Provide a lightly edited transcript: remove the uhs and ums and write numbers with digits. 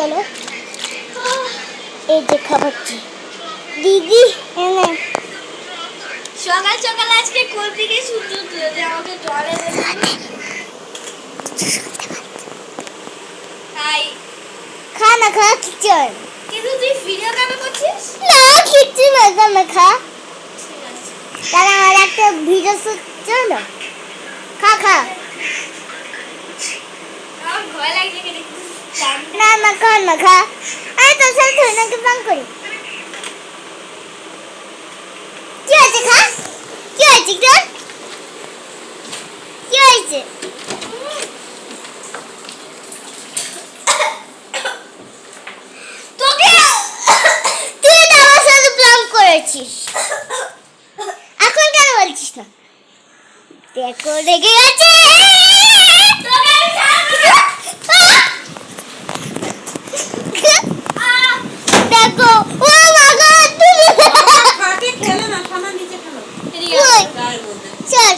চলো এই যে খাবারটি দিদি এনে সকাল সকাল আজকে কোন দিকে সূর্য উঠলো যে আমাকে জলে তাই খানা খা কিচন কিন্তু তুই ভিডিও কেন করছিস? না কিচ্ছু না খা ঠিক আছে তাহলে আমার একটা ভিডিও শুট চলো খা খা আমার ভয় লাগছে কেন না খা না খা আমি তো সাথে ধরে নাকি বাং করি কি হয়েছে খা কি হয়েছে তোর কি হয়েছে তোকে তুই তো আমার সাথে প্ল্যান করেছিস এখন কেন বলছিস না দেখো রেগে গেছে তোকে আমি ছাড়বো না। দেখো ও মাগো তুমি খাটে খেলো না, খানা নিচে খেলো। এদিকে আয়। গায়ের মধ্যে। চল